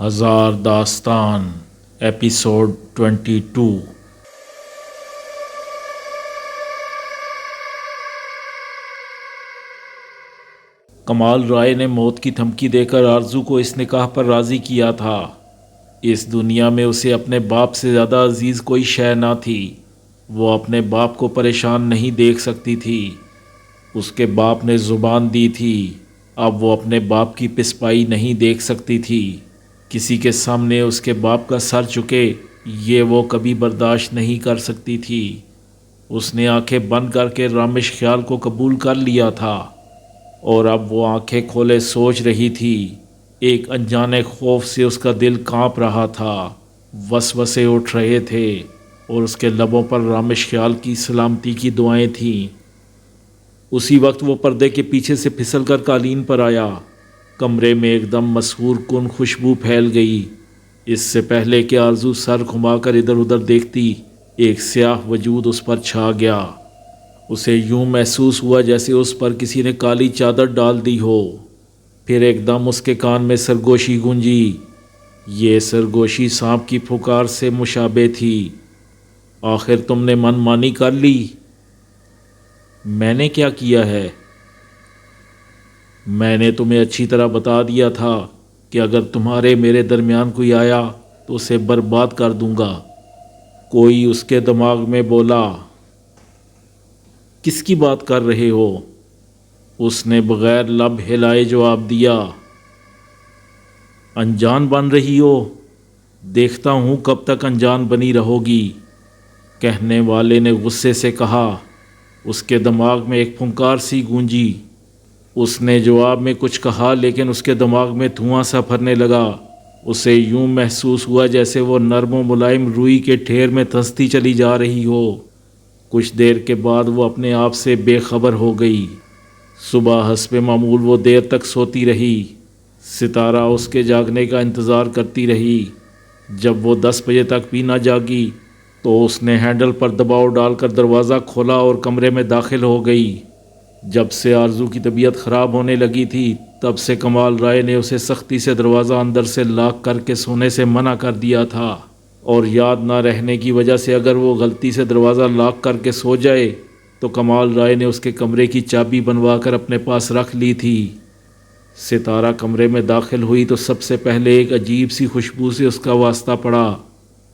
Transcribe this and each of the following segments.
ہزار داستان ایپیسوڈ 22۔ کمال رائے نے موت کی دھمکی دے کر آرزو کو اس نکاح پر راضی کیا تھا۔ اس دنیا میں اسے اپنے باپ سے زیادہ عزیز کوئی شے نہ تھی۔ وہ اپنے باپ کو پریشان نہیں دیکھ سکتی تھی۔ اس کے باپ نے زبان دی تھی، اب وہ اپنے باپ کی پسپائی نہیں دیکھ سکتی تھی۔ کسی کے سامنے اس کے باپ کا سر جھکے یہ وہ کبھی برداشت نہیں کر سکتی تھی۔ اس نے آنکھیں بند کر کے رامش خیال کو قبول کر لیا تھا، اور اب وہ آنکھیں کھولے سوچ رہی تھی۔ ایک انجانے خوف سے اس کا دل کانپ رہا تھا، وسوسے اٹھ رہے تھے، اور اس کے لبوں پر رامش خیال کی سلامتی کی دعائیں تھیں۔ اسی وقت وہ پردے کے پیچھے سے پھسل کر قالین پر آیا۔ کمرے میں ایک دم مسحور کن خوشبو پھیل گئی۔ اس سے پہلے کہ آرزو سر گھما کر ادھر ادھر دیکھتی، ایک سیاہ وجود اس پر چھا گیا۔ اسے یوں محسوس ہوا جیسے اس پر کسی نے کالی چادر ڈال دی ہو۔ پھر ایک دم اس کے کان میں سرگوشی گونجی۔ یہ سرگوشی سانپ کی پھکار سے مشابہ تھی۔ آخر تم نے من مانی کر لی؟ میں نے کیا کیا ہے؟ میں نے تمہیں اچھی طرح بتا دیا تھا کہ اگر تمہارے میرے درمیان کوئی آیا تو اسے برباد کر دوں گا۔ کوئی اس کے دماغ میں بولا۔ کس کی بات کر رہے ہو؟ اس نے بغیر لب ہلائے جواب دیا۔ انجان بن رہی ہو؟ دیکھتا ہوں کب تک انجان بنی رہو گی، کہنے والے نے غصے سے کہا۔ اس کے دماغ میں ایک پھنکار سی گونجی۔ اس نے جواب میں کچھ کہا لیکن اس کے دماغ میں دھواں سا پھرنے لگا۔ اسے یوں محسوس ہوا جیسے وہ نرم و ملائم روئی کے ڈھیر میں دھنستی چلی جا رہی ہو۔ کچھ دیر کے بعد وہ اپنے آپ سے بے خبر ہو گئی۔ صبح حسب معمول وہ دیر تک سوتی رہی۔ ستارہ اس کے جاگنے کا انتظار کرتی رہی۔ جب وہ 10 بجے تک بھی نہ جاگی تو اس نے ہینڈل پر دباؤ ڈال کر دروازہ کھولا اور کمرے میں داخل ہو گئی۔ جب سے آرزو کی طبیعت خراب ہونے لگی تھی تب سے کمال رائے نے اسے سختی سے دروازہ اندر سے لاک کر کے سونے سے منع کر دیا تھا، اور یاد نہ رہنے کی وجہ سے اگر وہ غلطی سے دروازہ لاک کر کے سو جائے تو کمال رائے نے اس کے کمرے کی چابی بنوا کر اپنے پاس رکھ لی تھی۔ ستارہ کمرے میں داخل ہوئی تو سب سے پہلے ایک عجیب سی خوشبو سے اس کا واسطہ پڑا۔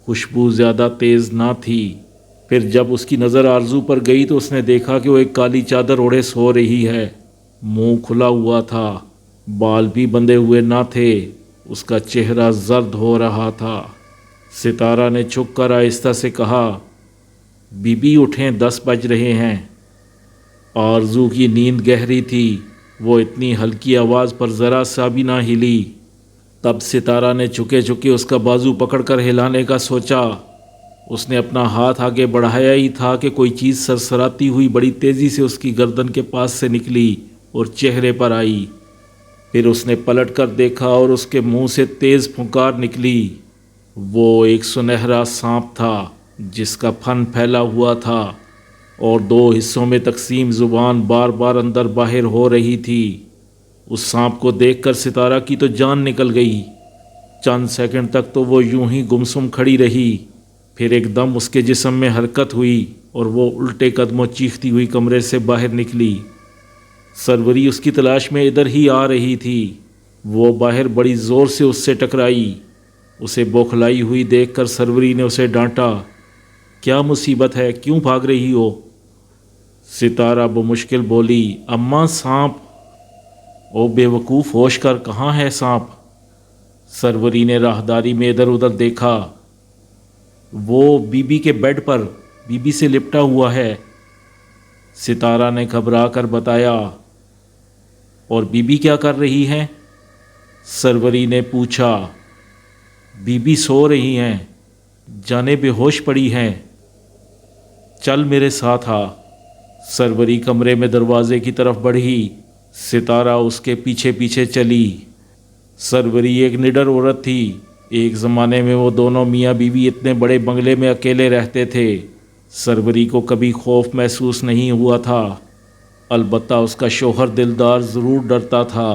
خوشبو زیادہ تیز نہ تھی۔ پھر جب اس کی نظر آرزو پر گئی تو اس نے دیکھا کہ وہ ایک کالی چادر اوڑھے سو رہی ہے۔ منہ کھلا ہوا تھا، بال بھی بندھے ہوئے نہ تھے، اس کا چہرہ زرد ہو رہا تھا۔ ستارہ نے جھک کر آہستہ سے کہا، بی بی اٹھیں، 10 بج رہے ہیں۔ آرزو کی نیند گہری تھی، وہ اتنی ہلکی آواز پر ذرا سا بھی نہ ہلی۔ تب ستارہ نے جھکے جھکے اس کا بازو پکڑ کر ہلانے کا سوچا۔ اس نے اپنا ہاتھ آگے بڑھایا ہی تھا کہ کوئی چیز سرسراتی ہوئی بڑی تیزی سے اس کی گردن کے پاس سے نکلی اور چہرے پر آئی۔ پھر اس نے پلٹ کر دیکھا اور اس کے منہ سے تیز پھنکار نکلی۔ وہ ایک سنہرا سانپ تھا جس کا پھن پھیلا ہوا تھا اور 2 حصوں میں تقسیم زبان بار بار اندر باہر ہو رہی تھی۔ اس سانپ کو دیکھ کر ستارہ کی تو جان نکل گئی۔ چند سیکنڈ تک تو وہ یوں ہی گمسم کھڑی رہی، پھر ایک دم اس کے جسم میں حرکت ہوئی اور وہ الٹے قدموں چیختی ہوئی کمرے سے باہر نکلی۔ سروری اس کی تلاش میں ادھر ہی آ رہی تھی۔ وہ باہر بڑی زور سے اس سے ٹکرائی۔ اسے بوکھلائی ہوئی دیکھ کر سروری نے اسے ڈانٹا، کیا مصیبت ہے، کیوں بھاگ رہی ہو؟ ستارہ بمشکل بولی، اماں سانپ۔ او بے وقوف، ہوش کر، کہاں ہے سانپ؟ سروری نے راہداری میں ادھر ادھر دیکھا۔ وہ بی بی کے بیڈ پر، بی بی سے لپٹا ہوا ہے، ستارہ نے گھبرا کر بتایا۔ اور بی بی کیا کر رہی ہیں؟ سروری نے پوچھا۔ بی بی سو رہی ہیں، جانے بے ہوش پڑی ہیں۔ چل میرے ساتھ آ۔ سروری کمرے میں دروازے کی طرف بڑھی، ستارہ اس کے پیچھے پیچھے چلی۔ سروری ایک نڈر عورت تھی۔ ایک زمانے میں وہ دونوں میاں بیوی اتنے بڑے بنگلے میں اکیلے رہتے تھے۔ سروری کو کبھی خوف محسوس نہیں ہوا تھا، البتہ اس کا شوہر دلدار ضرور ڈرتا تھا۔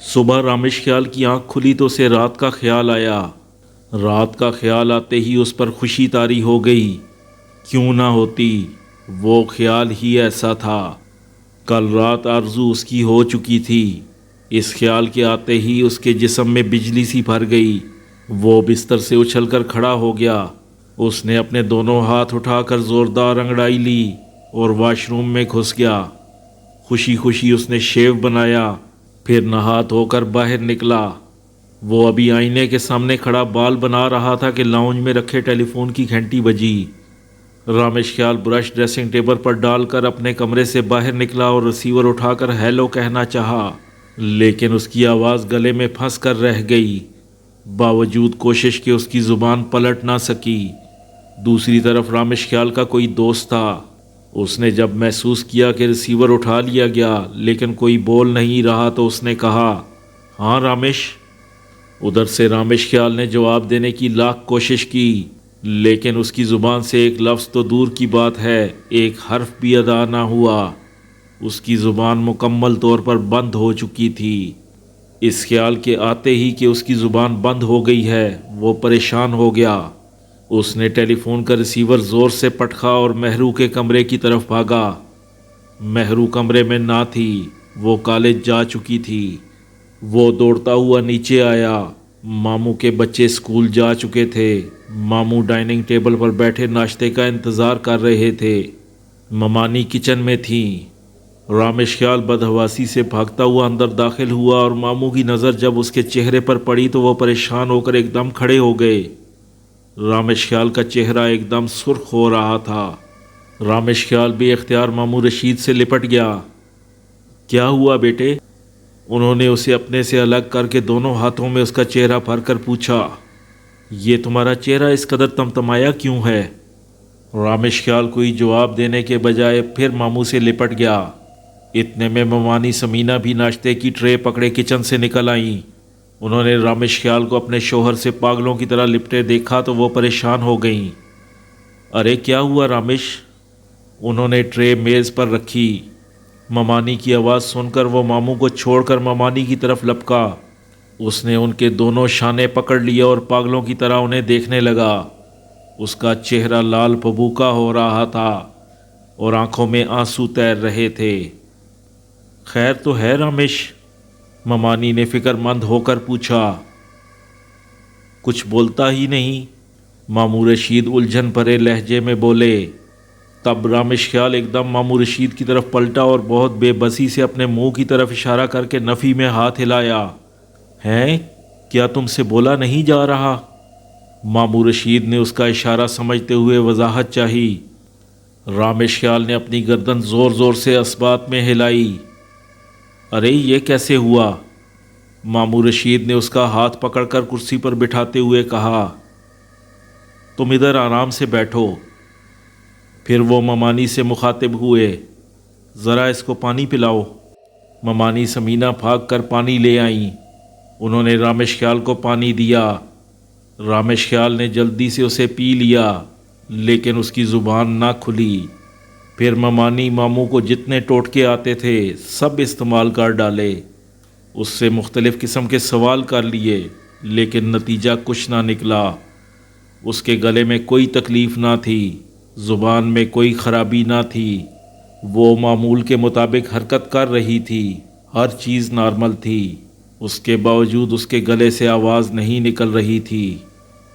صبح رامش خیال کی آنکھ کھلی تو اسے رات کا خیال آیا۔ رات کا خیال آتے ہی اس پر خوشی طاری ہو گئی۔ کیوں نہ ہوتی، وہ خیال ہی ایسا تھا۔ کل رات آرزو اس کی ہو چکی تھی۔ اس خیال کے آتے ہی اس کے جسم میں بجلی سی بھر گئی۔ وہ بستر سے اچھل کر کھڑا ہو گیا۔ اس نے اپنے دونوں ہاتھ اٹھا کر زوردار انگڑائی لی اور واش روم میں گھس گیا۔ خوشی خوشی اس نے شیو بنایا، پھر نہا دھو کر باہر نکلا۔ وہ ابھی آئینے کے سامنے کھڑا بال بنا رہا تھا کہ لاؤنج میں رکھے ٹیلی فون کی گھنٹی بجی۔ رامش خیال برش ڈریسنگ ٹیبل پر ڈال کر اپنے کمرے سے باہر نکلا اور ریسیور اٹھا کر ہیلو کہنا چاہا، لیکن اس کی آواز گلے میں پھنس کر رہ گئی۔ باوجود کوشش کے اس کی زبان پلٹ نہ سکی۔ دوسری طرف رامش خیال کا کوئی دوست تھا۔ اس نے جب محسوس کیا کہ ریسیور اٹھا لیا گیا لیکن کوئی بول نہیں رہا تو اس نے کہا، ہاں رامش۔ ادھر سے رامش خیال نے جواب دینے کی لاکھ کوشش کی، لیکن اس کی زبان سے ایک لفظ تو دور کی بات ہے، ایک حرف بھی ادا نہ ہوا۔ اس کی زبان مکمل طور پر بند ہو چکی تھی۔ اس خیال کے آتے ہی کہ اس کی زبان بند ہو گئی ہے، وہ پریشان ہو گیا۔ اس نے ٹیلی فون کا ریسیور زور سے پٹخا اور مہرو کے کمرے کی طرف بھاگا۔ مہرو کمرے میں نہ تھی، وہ کالج جا چکی تھی۔ وہ دوڑتا ہوا نیچے آیا۔ ماموں کے بچے اسکول جا چکے تھے۔ ماموں ڈائننگ ٹیبل پر بیٹھے ناشتے کا انتظار کر رہے تھے۔ ممانی کچن میں تھیں۔ رامش خیال بدحواسی سے بھاگتا ہوا اندر داخل ہوا اور ماموں کی نظر جب اس کے چہرے پر پڑی تو وہ پریشان ہو کر ایک دم کھڑے ہو گئے۔ رامش خیال کا چہرہ ایک دم سرخ ہو رہا تھا۔ رامش خیال بے اختیار ماموں رشید سے لپٹ گیا۔ کیا ہوا بیٹے؟ انہوں نے اسے اپنے سے الگ کر کے دونوں ہاتھوں میں اس کا چہرہ بھر کر پوچھا۔ یہ تمہارا چہرہ اس قدر تمتمایا کیوں ہے؟ رامش خیال کوئی جواب دینے کے بجائے پھر ماموں سے لپٹ گیا۔ اتنے میں ممانی سمینہ بھی ناشتے کی ٹرے پکڑے کچن سے نکل آئیں۔ انہوں نے رامش خیال کو اپنے شوہر سے پاگلوں کی طرح لپٹے دیکھا تو وہ پریشان ہو گئیں۔ ارے کیا ہوا رامش؟ انہوں نے ٹرے میز پر رکھی۔ ممانی کی آواز سن کر وہ ماموں کو چھوڑ کر ممانی کی طرف لپکا۔ اس نے ان کے دونوں شانے پکڑ لیے اور پاگلوں کی طرح انہیں دیکھنے لگا۔ اس کا چہرہ لال پھبوکا ہو رہا تھا اور آنکھوں میں آنسو تیر رہے تھے۔ خیر تو ہے رامش؟ ممانی نے فکر مند ہو کر پوچھا۔ کچھ بولتا ہی نہیں، ماموں رشید الجھن بھرے لہجے میں بولے۔ تب رامش خیال ایک دم ماموں رشید کی طرف پلٹا اور بہت بے بسی سے اپنے منہ کی طرف اشارہ کر کے نفی میں ہاتھ ہلایا۔ ہیں؟ کیا تم سے بولا نہیں جا رہا؟ ماموں رشید نے اس کا اشارہ سمجھتے ہوئے وضاحت چاہی۔ رامش خیال نے اپنی گردن زور زور سے اثبات میں ہلائی۔ ارے یہ کیسے ہوا؟ ماموں رشید نے اس کا ہاتھ پکڑ کر کرسی پر بٹھاتے ہوئے کہا، تم ادھر آرام سے بیٹھو۔ پھر وہ ممانی سے مخاطب ہوئے، ذرا اس کو پانی پلاؤ۔ ممانی سمینہ بھاگ کر پانی لے آئیں۔ انہوں نے رامش خیال کو پانی دیا۔ رامش خیال نے جلدی سے اسے پی لیا، لیکن اس کی زبان نہ کھلی۔ پھر ممانی ماموں کو جتنے ٹوٹکے آتے تھے سب استعمال کر ڈالے۔ اس سے مختلف قسم کے سوال کر لیے، لیکن نتیجہ کچھ نہ نکلا۔ اس کے گلے میں کوئی تکلیف نہ تھی، زبان میں کوئی خرابی نہ تھی۔ وہ معمول کے مطابق حرکت کر رہی تھی، ہر چیز نارمل تھی۔ اس کے باوجود اس کے گلے سے آواز نہیں نکل رہی تھی۔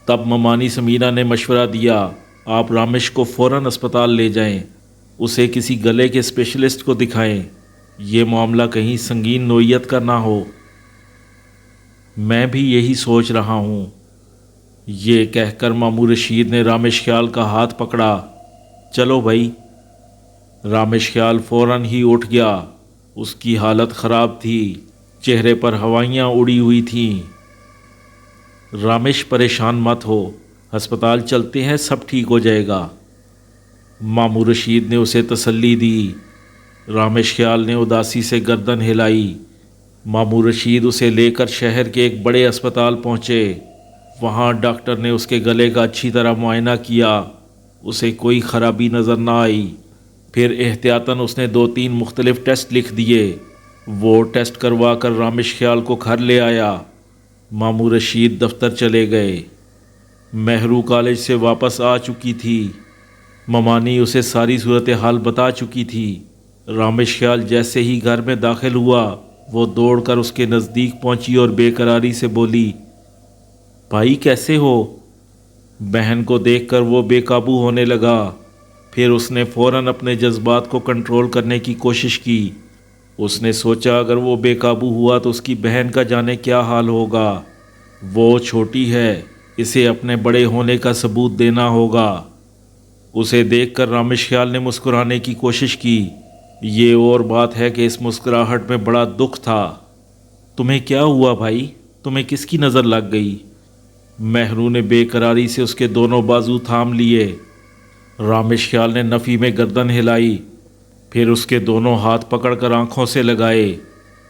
تب ممانی سمینہ نے مشورہ دیا، آپ رامش کو فوراً اسپتال لے جائیں، اسے کسی گلے کے اسپیشلسٹ کو دکھائیں، یہ معاملہ کہیں سنگین نوعیت کا نہ ہو۔ میں بھی یہی سوچ رہا ہوں۔ یہ کہہ کر ماموں رشید نے رامش خیال کا ہاتھ پکڑا۔ چلو بھائی۔ رامش خیال فوراً ہی اٹھ گیا۔ اس کی حالت خراب تھی، چہرے پر ہوائیاں اڑی ہوئی تھیں۔ رامش پریشان مت ہو، ہسپتال چلتے ہیں، سب ٹھیک ہو جائے گا۔ ماموں رشید نے اسے تسلی دی۔ رامش خیال نے اداسی سے گردن ہلائی۔ ماموں رشید اسے لے کر شہر کے ایک بڑے اسپتال پہنچے۔ وہاں ڈاکٹر نے اس کے گلے کا اچھی طرح معائنہ کیا، اسے کوئی خرابی نظر نہ آئی۔ پھر احتیاطاً اس نے 2-3 مختلف ٹیسٹ لکھ دیے۔ وہ ٹیسٹ کروا کر رامش خیال کو گھر لے آیا۔ ماموں رشید دفتر چلے گئے۔ مہرو کالج سے واپس آ چکی تھی۔ ممانی اسے ساری صورتحال بتا چکی تھی۔ رامش خیال جیسے ہی گھر میں داخل ہوا، وہ دوڑ کر اس کے نزدیک پہنچی اور بے قراری سے بولی، بھائی کیسے ہو؟ بہن کو دیکھ کر وہ بے قابو ہونے لگا۔ پھر اس نے فوراً اپنے جذبات کو کنٹرول کرنے کی کوشش کی۔ اس نے سوچا اگر وہ بے قابو ہوا تو اس کی بہن کا جانے کیا حال ہوگا۔ وہ چھوٹی ہے، اسے اپنے بڑے ہونے کا ثبوت دینا ہوگا۔ اسے دیکھ کر رامش خیال نے مسکرانے کی کوشش کی۔ یہ اور بات ہے کہ اس مسکراہٹ میں بڑا دکھ تھا۔ تمہیں کیا ہوا بھائی؟ تمہیں کس کی نظر لگ گئی؟ مہرو نے بے قراری سے اس کے دونوں بازو تھام لیے۔ رامش خیال نے نفی میں گردن ہلائی، پھر اس کے دونوں ہاتھ پکڑ کر آنکھوں سے لگائے۔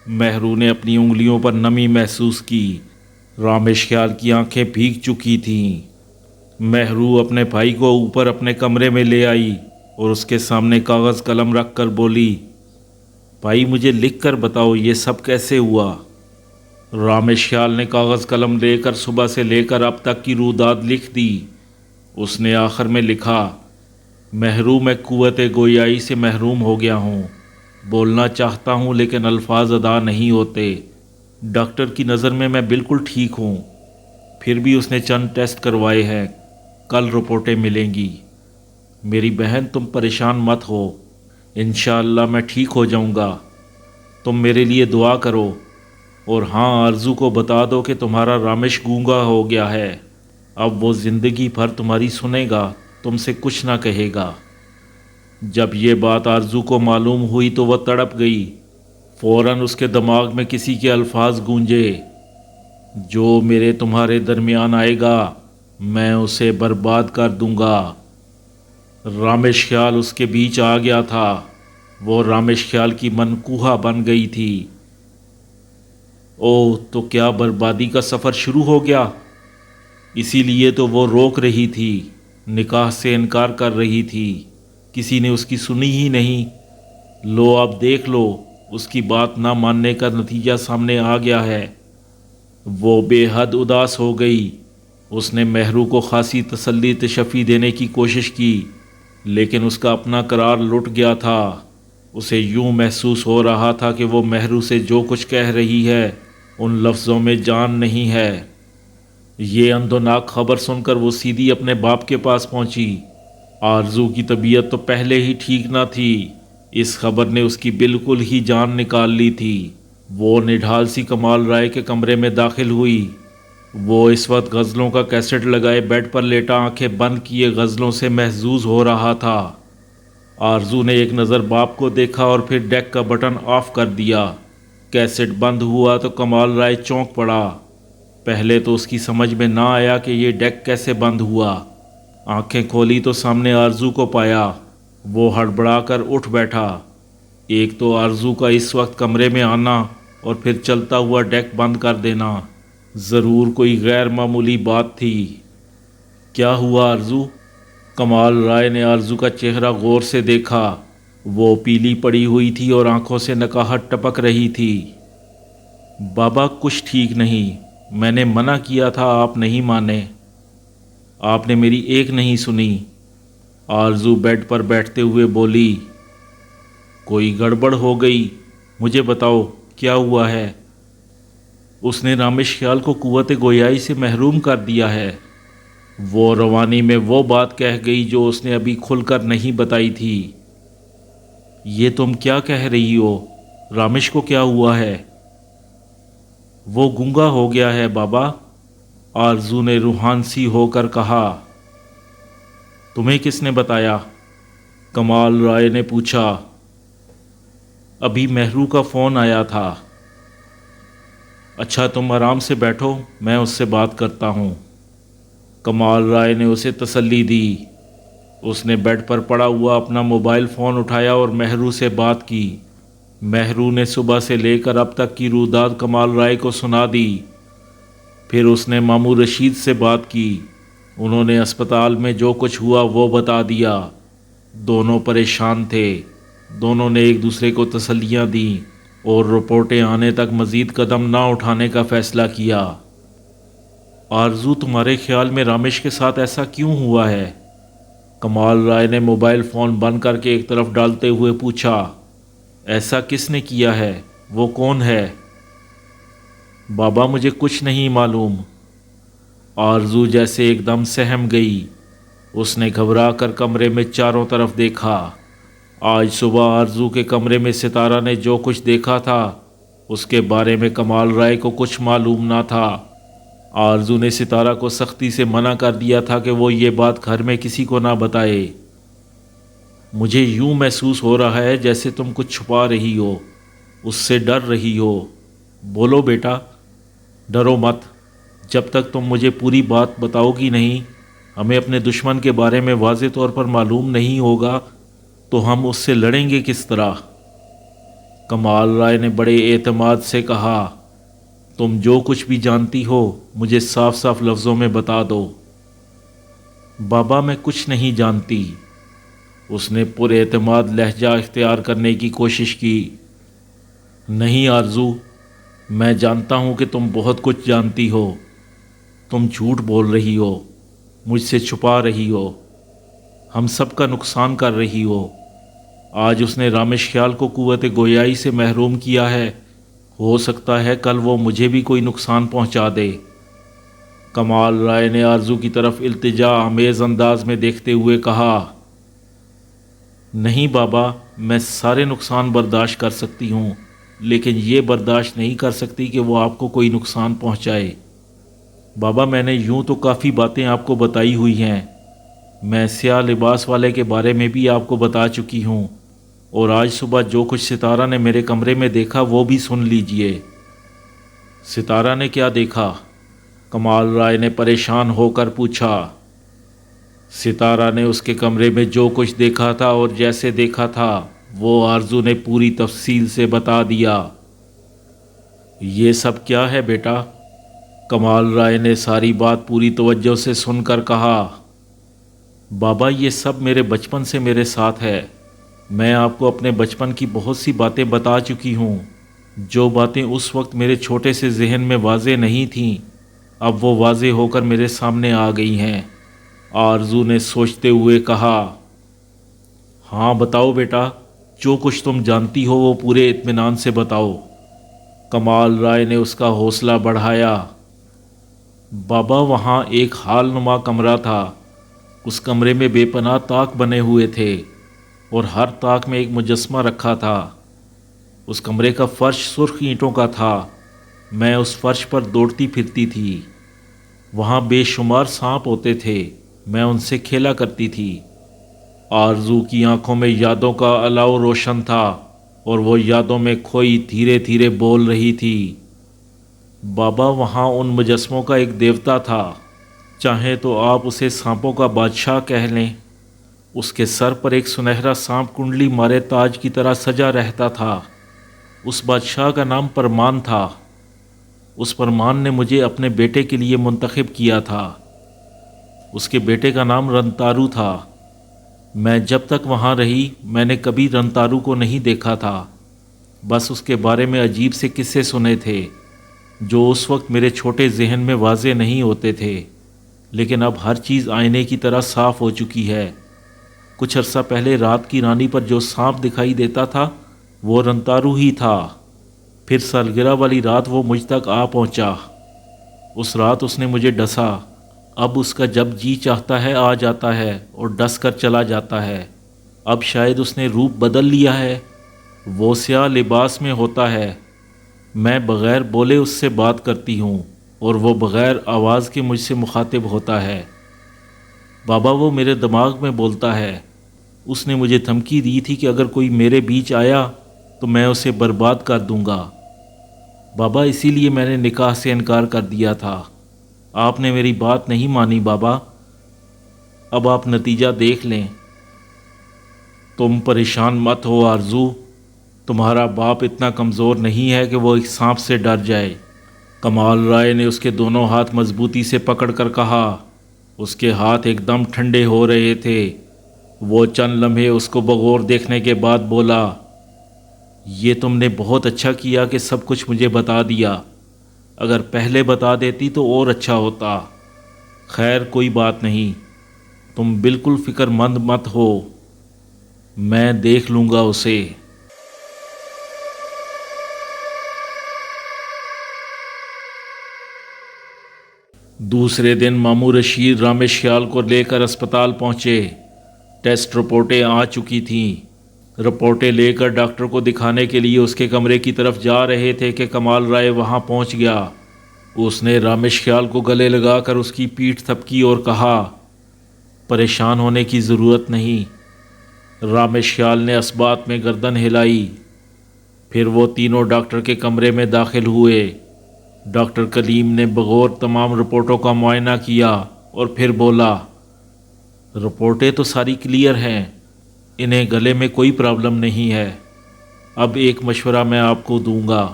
مہرو نے اپنی انگلیوں پر نمی محسوس کی۔ رامش خیال کی آنکھیں بھیگ چکی تھیں۔ مہرو اپنے بھائی کو اوپر اپنے کمرے میں لے آئی اور اس کے سامنے کاغذ قلم رکھ کر بولی، بھائی مجھے لکھ کر بتاؤ یہ سب کیسے ہوا؟ رامش خیال نے کاغذ قلم لے کر صبح سے لے کر اب تک کی روداد لکھ دی۔ اس نے آخر میں لکھا، مہرو میں قوت گویائی سے محروم ہو گیا ہوں، بولنا چاہتا ہوں لیکن الفاظ ادا نہیں ہوتے۔ ڈاکٹر کی نظر میں بالکل ٹھیک ہوں، پھر بھی اس نے چند ٹیسٹ کروائے ہیں، کل رپورٹیں ملیں گی۔ میری بہن تم پریشان مت ہو، انشاءاللہ میں ٹھیک ہو جاؤں گا۔ تم میرے لیے دعا کرو، اور ہاں آرزو کو بتا دو کہ تمہارا رامش گونگا ہو گیا ہے، اب وہ زندگی بھر تمہاری سنے گا، تم سے کچھ نہ کہے گا۔ جب یہ بات آرزو کو معلوم ہوئی تو وہ تڑپ گئی۔ فوراً اس کے دماغ میں کسی کے الفاظ گونجے، جو میرے تمہارے درمیان آئے گا میں اسے برباد کر دوں گا۔ رامش خیال اس کے بیچ آ گیا تھا۔ وہ رامش خیال کی منقوہ بن گئی تھی۔ اوہ، تو کیا بربادی کا سفر شروع ہو گیا؟ اسی لیے تو وہ روک رہی تھی، نکاح سے انکار کر رہی تھی، کسی نے اس کی سنی ہی نہیں۔ لو اب دیکھ لو، اس کی بات نہ ماننے کا نتیجہ سامنے آ گیا ہے۔ وہ بے حد اداس ہو گئی۔ اس نے مہرو کو خاصی تسلی تشفی دینے کی کوشش کی، لیکن اس کا اپنا قرار لٹ گیا تھا۔ اسے یوں محسوس ہو رہا تھا کہ وہ مہرو سے جو کچھ کہہ رہی ہے ان لفظوں میں جان نہیں ہے۔ یہ اندوناک خبر سن کر وہ سیدھی اپنے باپ کے پاس پہنچی۔ آرزو کی طبیعت تو پہلے ہی ٹھیک نہ تھی، اس خبر نے اس کی بالکل ہی جان نکال لی تھی۔ وہ نڈھال سی کمال رائے کے کمرے میں داخل ہوئی۔ وہ اس وقت غزلوں کا کیسٹ لگائے بیڈ پر لیٹا آنکھیں بند کیے غزلوں سے محظوظ ہو رہا تھا۔ آرزو نے ایک نظر باپ کو دیکھا اور پھر ڈیک کا بٹن آف کر دیا۔ کیسٹ بند ہوا تو کمال رائے چونک پڑا۔ پہلے تو اس کی سمجھ میں نہ آیا کہ یہ ڈیک کیسے بند ہوا۔ آنکھیں کھولی تو سامنے آرزو کو پایا۔ وہ ہڑبڑا کر اٹھ بیٹھا۔ ایک تو آرزو کا اس وقت کمرے میں آنا اور پھر چلتا ہوا ڈیک بند کر دینا، ضرور کوئی غیر معمولی بات تھی۔ کیا ہوا آرزو؟ کمال رائے نے آرزو کا چہرہ غور سے دیکھا۔ وہ پیلی پڑی ہوئی تھی اور آنکھوں سے نکاہٹ ٹپک رہی تھی۔ بابا کچھ ٹھیک نہیں، میں نے منع کیا تھا، آپ نہیں مانے، آپ نے میری ایک نہیں سنی۔ آرزو بیڈ پر بیٹھتے ہوئے بولی، کوئی گڑبڑ ہو گئی، مجھے بتاؤ کیا ہوا ہے؟ اس نے رامش خیال کو قوت گویائی سے محروم کر دیا ہے۔ وہ روانی میں وہ بات کہہ گئی جو اس نے ابھی کھل کر نہیں بتائی تھی۔ یہ تم کیا کہہ رہی ہو؟ رامش کو کیا ہوا ہے؟ وہ گونگا ہو گیا ہے بابا، آرزو نے روحان سی ہو کر کہا۔ تمہیں کس نے بتایا؟ کمال رائے نے پوچھا۔ ابھی مہرو کا فون آیا تھا۔ اچھا تم آرام سے بیٹھو، میں اس سے بات کرتا ہوں۔ کمال رائے نے اسے تسلی دی۔ اس نے بیڈ پر پڑا ہوا اپنا موبائل فون اٹھایا اور مہرو سے بات کی۔ مہرو نے صبح سے لے کر اب تک کی روداد کمال رائے کو سنا دی۔ پھر اس نے ماموں رشید سے بات کی۔ انہوں نے اسپتال میں جو کچھ ہوا وہ بتا دیا۔ دونوں پریشان تھے، دونوں نے ایک دوسرے کو تسلیاں دیں۔ اور رپورٹیں آنے تک مزید قدم نہ اٹھانے کا فیصلہ کیا۔ آرزو، تمہارے خیال میں رامش کے ساتھ ایسا کیوں ہوا ہے؟ کمال رائے نے موبائل فون بند کر کے ایک طرف ڈالتے ہوئے پوچھا۔ ایسا کس نے کیا ہے؟ وہ کون ہے؟ بابا، مجھے کچھ نہیں معلوم۔ آرزو جیسے ایک دم سہم گئی۔ اس نے گھبرا کر کمرے میں چاروں طرف دیکھا۔ آج صبح آرزو کے کمرے میں ستارہ نے جو کچھ دیکھا تھا اس کے بارے میں کمال رائے کو کچھ معلوم نہ تھا۔ آرزو نے ستارہ کو سختی سے منع کر دیا تھا کہ وہ یہ بات گھر میں کسی کو نہ بتائے۔ مجھے یوں محسوس ہو رہا ہے جیسے تم کچھ چھپا رہی ہو، اس سے ڈر رہی ہو۔ بولو بیٹا، ڈرو مت۔ جب تک تم مجھے پوری بات بتاؤ گی نہیں، ہمیں اپنے دشمن کے بارے میں واضح طور پر معلوم نہیں ہوگا تو ہم اس سے لڑیں گے کس طرح؟ کمال رائے نے بڑے اعتماد سے کہا۔ تم جو کچھ بھی جانتی ہو مجھے صاف صاف لفظوں میں بتا دو۔ بابا، میں کچھ نہیں جانتی۔ اس نے پر اعتماد لہجہ اختیار کرنے کی کوشش کی۔ نہیں آرزو، میں جانتا ہوں کہ تم بہت کچھ جانتی ہو۔ تم جھوٹ بول رہی ہو، مجھ سے چھپا رہی ہو، ہم سب کا نقصان کر رہی ہو۔ آج اس نے رامش خیال کو قوت گویائی سے محروم کیا ہے، ہو سکتا ہے کل وہ مجھے بھی کوئی نقصان پہنچا دے۔ کمال رائے نے آرزو کی طرف التجا آمیز انداز میں دیکھتے ہوئے کہا۔ نہیں بابا، میں سارے نقصان برداشت کر سکتی ہوں، لیکن یہ برداشت نہیں کر سکتی کہ وہ آپ کو کوئی نقصان پہنچائے۔ بابا، میں نے یوں تو کافی باتیں آپ کو بتائی ہوئی ہیں۔ میں سیاہ لباس والے کے بارے میں بھی آپ کو بتا چکی ہوں، اور آج صبح جو کچھ ستارہ نے میرے کمرے میں دیکھا وہ بھی سن لیجئے۔ ستارہ نے کیا دیکھا؟ کمال رائے نے پریشان ہو کر پوچھا۔ ستارہ نے اس کے کمرے میں جو کچھ دیکھا تھا اور جیسے دیکھا تھا وہ آرزو نے پوری تفصیل سے بتا دیا۔ یہ سب کیا ہے بیٹا؟ کمال رائے نے ساری بات پوری توجہ سے سن کر کہا۔ بابا، یہ سب میرے بچپن سے میرے ساتھ ہے۔ میں آپ کو اپنے بچپن کی بہت سی باتیں بتا چکی ہوں۔ جو باتیں اس وقت میرے چھوٹے سے ذہن میں واضح نہیں تھیں، اب وہ واضح ہو کر میرے سامنے آ گئی ہیں۔ آرزو نے سوچتے ہوئے کہا۔ ہاں بتاؤ بیٹا، جو کچھ تم جانتی ہو وہ پورے اطمینان سے بتاؤ۔ کمال رائے نے اس کا حوصلہ بڑھایا۔ بابا، وہاں ایک حال نما کمرہ تھا۔ اس کمرے میں بے پناہ طاق بنے ہوئے تھے اور ہر طاق میں ایک مجسمہ رکھا تھا۔ اس کمرے کا فرش سرخ اینٹوں کا تھا۔ میں اس فرش پر دوڑتی پھرتی تھی۔ وہاں بے شمار سانپ ہوتے تھے، میں ان سے کھیلا کرتی تھی۔ آرزو کی آنکھوں میں یادوں کا الاؤ روشن تھا اور وہ یادوں میں کھوئی دھیرے دھیرے بول رہی تھی۔ بابا، وہاں ان مجسموں کا ایک دیوتا تھا، چاہے تو آپ اسے سانپوں کا بادشاہ کہہ لیں۔ اس کے سر پر ایک سنہرا سانپ کنڈلی مارے تاج کی طرح سجا رہتا تھا۔ اس بادشاہ کا نام پرمان تھا۔ اس پرمان نے مجھے اپنے بیٹے کے لیے منتخب کیا تھا۔ اس کے بیٹے کا نام رنتارو تھا۔ میں جب تک وہاں رہی میں نے کبھی رنتارو کو نہیں دیکھا تھا، بس اس کے بارے میں عجیب سے قصے سنے تھے جو اس وقت میرے چھوٹے ذہن میں واضح نہیں ہوتے تھے، لیکن اب ہر چیز آئینے کی طرح صاف ہو چکی ہے۔ کچھ عرصہ پہلے رات کی رانی پر جو سانپ دکھائی دیتا تھا وہ رنتارو ہی تھا۔ پھر سالگرہ والی رات وہ مجھ تک آ پہنچا۔ اس رات اس نے مجھے ڈسا۔ اب اس کا جب جی چاہتا ہے آ جاتا ہے اور ڈس کر چلا جاتا ہے۔ اب شاید اس نے روپ بدل لیا ہے، وہ سیاہ لباس میں ہوتا ہے۔ میں بغیر بولے اس سے بات کرتی ہوں اور وہ بغیر آواز کے مجھ سے مخاطب ہوتا ہے۔ بابا، وہ میرے دماغ میں بولتا ہے۔ اس نے مجھے دھمکی دی تھی کہ اگر کوئی میرے بیچ آیا تو میں اسے برباد کر دوں گا۔ بابا، اسی لیے میں نے نکاح سے انکار کر دیا تھا۔ آپ نے میری بات نہیں مانی بابا۔ اب آپ نتیجہ دیکھ لیں۔ تم پریشان مت ہو آرزو، تمہارا باپ اتنا کمزور نہیں ہے کہ وہ ایک سانپ سے ڈر جائے۔ کمال رائے نے اس کے دونوں ہاتھ مضبوطی سے پکڑ کر کہا۔ اس کے ہاتھ ایک دم ٹھنڈے ہو رہے تھے۔ وہ چند لمحے اس کو بغور دیکھنے کے بعد بولا۔ یہ تم نے بہت اچھا کیا کہ سب کچھ مجھے بتا دیا، اگر پہلے بتا دیتی تو اور اچھا ہوتا۔ خیر کوئی بات نہیں، تم بالکل فکر مند مت ہو، میں دیکھ لوں گا اسے۔ دوسرے دن ماموں رشید رامش خیال کو لے کر اسپتال پہنچے۔ ٹیسٹ رپورٹیں آ چکی تھیں۔ رپورٹیں لے کر ڈاکٹر کو دکھانے کے لیے اس کے کمرے کی طرف جا رہے تھے کہ کمال رائے وہاں پہنچ گیا۔ اس نے رامش خیال کو گلے لگا کر اس کی پیٹھ تھپکی اور کہا، پریشان ہونے کی ضرورت نہیں۔ رامش خیال نے اثبات میں گردن ہلائی۔ پھر وہ تینوں ڈاکٹر کے کمرے میں داخل ہوئے۔ ڈاکٹر کلیم نے بغور تمام رپورٹوں کا معائنہ کیا اور پھر بولا، رپورٹیں تو ساری کلیئر ہیں، انہیں گلے میں کوئی پرابلم نہیں ہے۔ اب ایک مشورہ میں آپ کو دوں گا۔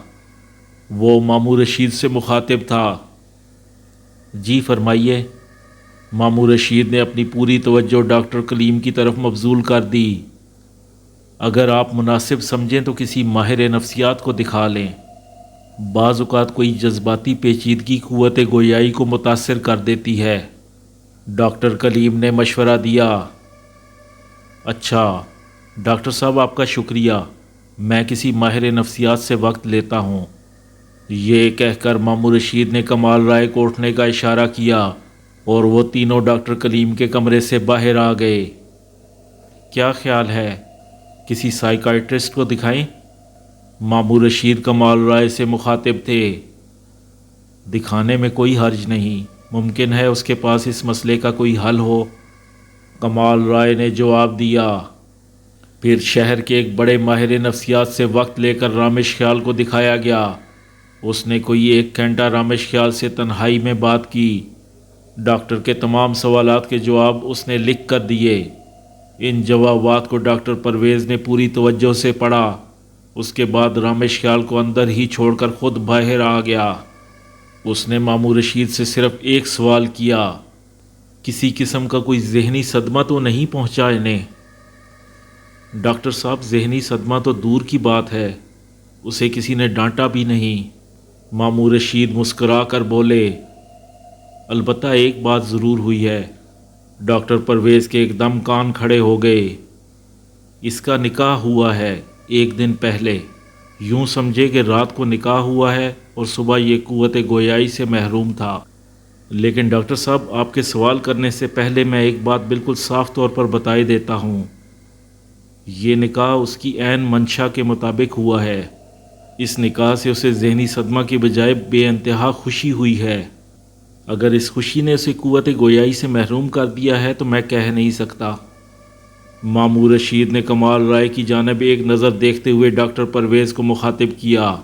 وہ ماموں رشید سے مخاطب تھا۔ جی فرمائیے۔ ماموں رشید نے اپنی پوری توجہ ڈاکٹر کلیم کی طرف مبذول کر دی۔ اگر آپ مناسب سمجھیں تو کسی ماہر نفسیات کو دکھا لیں، بعض اوقات کوئی جذباتی پیچیدگی قوت گویائی کو متاثر کر دیتی ہے۔ ڈاکٹر کلیم نے مشورہ دیا۔ اچھا ڈاکٹر صاحب، آپ کا شکریہ، میں کسی ماہر نفسیات سے وقت لیتا ہوں۔ یہ کہہ کر ماموں رشید نے کمال رائے کو اٹھنے کا اشارہ کیا اور وہ تینوں ڈاکٹر کلیم کے کمرے سے باہر آ گئے۔ کیا خیال ہے، کسی سائیکائٹرسٹ کو دکھائیں؟ ماموں رشید کمال رائے سے مخاطب تھے۔ دکھانے میں کوئی حرج نہیں، ممکن ہے اس کے پاس اس مسئلے کا کوئی حل ہو، کمال رائے نے جواب دیا۔ پھر شہر کے ایک بڑے ماہر نفسیات سے وقت لے کر رامش خیال کو دکھایا گیا۔ اس نے کوئی 1 گھنٹہ رامش خیال سے تنہائی میں بات کی۔ ڈاکٹر کے تمام سوالات کے جواب اس نے لکھ کر دیے۔ ان جوابات کو ڈاکٹر پرویز نے پوری توجہ سے پڑھا۔ اس کے بعد رامش خیال کو اندر ہی چھوڑ کر خود باہر آ گیا۔ اس نے ماموں رشید سے صرف ایک سوال کیا، کسی قسم کا کوئی ذہنی صدمہ تو نہیں پہنچا انہیں؟ ڈاکٹر صاحب، ذہنی صدمہ تو دور کی بات ہے، اسے کسی نے ڈانٹا بھی نہیں۔ ماموں رشید مسکرا کر بولے، البتہ ایک بات ضرور ہوئی ہے۔ ڈاکٹر پرویز کے ایک دم کان کھڑے ہو گئے۔ اس کا نکاح ہوا ہے 1 دن پہلے، یوں سمجھے کہ رات کو نکاح ہوا ہے اور صبح یہ قوت گویائی سے محروم تھا۔ لیکن ڈاکٹر صاحب، آپ کے سوال کرنے سے پہلے میں ایک بات بالکل صاف طور پر بتائی دیتا ہوں، یہ نکاح اس کی عین منشا کے مطابق ہوا ہے۔ اس نکاح سے اسے ذہنی صدمہ کی بجائے بے انتہا خوشی ہوئی ہے۔ اگر اس خوشی نے اسے قوت گویائی سے محروم کر دیا ہے تو میں کہہ نہیں سکتا۔ ماموں رشید نے کمال رائے کی جانب ایک نظر دیکھتے ہوئے ڈاکٹر پرویز کو مخاطب کیا۔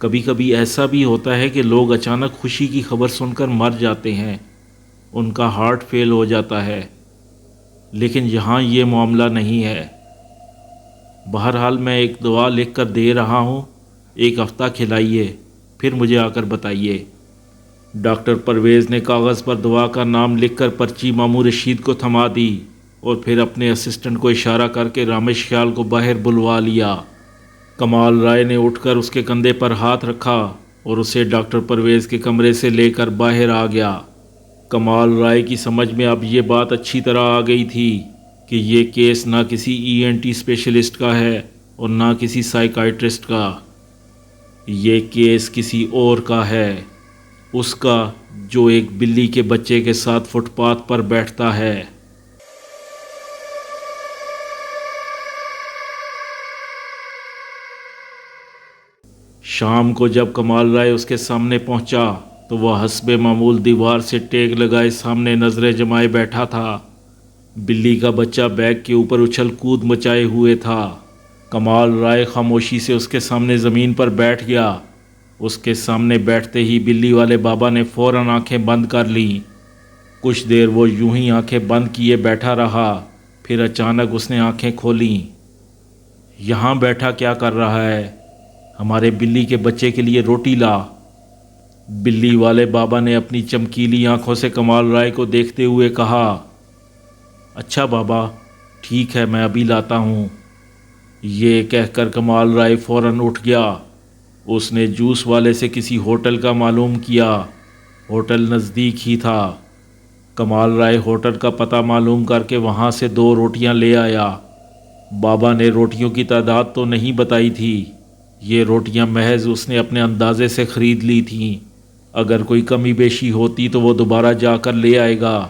کبھی کبھی ایسا بھی ہوتا ہے کہ لوگ اچانک خوشی کی خبر سن کر مر جاتے ہیں، ان کا ہارٹ فیل ہو جاتا ہے، لیکن یہاں یہ معاملہ نہیں ہے۔ بہرحال میں ایک دوا لکھ کر دے رہا ہوں، 1 ہفتہ کھلائیے، پھر مجھے آ کر بتائیے۔ ڈاکٹر پرویز نے کاغذ پر دوا کا نام لکھ کر پرچی ماموں رشید کو تھما دی اور پھر اپنے اسسٹنٹ کو اشارہ کر کے رامش خیال کو باہر بلوا لیا۔ کمال رائے نے اٹھ کر اس کے کندھے پر ہاتھ رکھا اور اسے ڈاکٹر پرویز کے کمرے سے لے کر باہر آ گیا۔ کمال رائے کی سمجھ میں اب یہ بات اچھی طرح آ گئی تھی کہ یہ کیس نہ کسی ENT اسپیشلسٹ کا ہے اور نہ کسی سائیکائٹرسٹ کا، یہ کیس کسی اور کا ہے، اس کا جو ایک بلی کے بچے کے ساتھ فٹ پاتھ پر بیٹھتا ہے۔ شام کو جب کمال رائے اس کے سامنے پہنچا تو وہ حسب معمول دیوار سے ٹیک لگائے سامنے نظریں جمائے بیٹھا تھا۔ بلی کا بچہ بیگ کے اوپر اچھل کود مچائے ہوئے تھا۔ کمال رائے خاموشی سے اس کے سامنے زمین پر بیٹھ گیا۔ اس کے سامنے بیٹھتے ہی بلی والے بابا نے فوراً آنکھیں بند کر لیں۔ کچھ دیر وہ یوں ہی آنکھیں بند کیے بیٹھا رہا، پھر اچانک اس نے آنکھیں کھولیں۔ یہاں بیٹھا کیا کر رہا ہے؟ ہمارے بلی کے بچے کے لیے روٹی لا۔ بلی والے بابا نے اپنی چمکیلی آنکھوں سے کمال رائے کو دیکھتے ہوئے کہا، اچھا بابا، ٹھیک ہے، میں ابھی لاتا ہوں۔ یہ کہہ کر کمال رائے فوراً اٹھ گیا۔ اس نے جوس والے سے کسی ہوٹل کا معلوم کیا۔ ہوٹل نزدیک ہی تھا۔ کمال رائے ہوٹل کا پتہ معلوم کر کے وہاں سے 2 روٹیاں لے آیا۔ بابا نے روٹیوں کی تعداد تو نہیں بتائی تھی، یہ روٹیاں محض اس نے اپنے اندازے سے خرید لی تھیں، اگر کوئی کمی بیشی ہوتی تو وہ دوبارہ جا کر لے آئے گا۔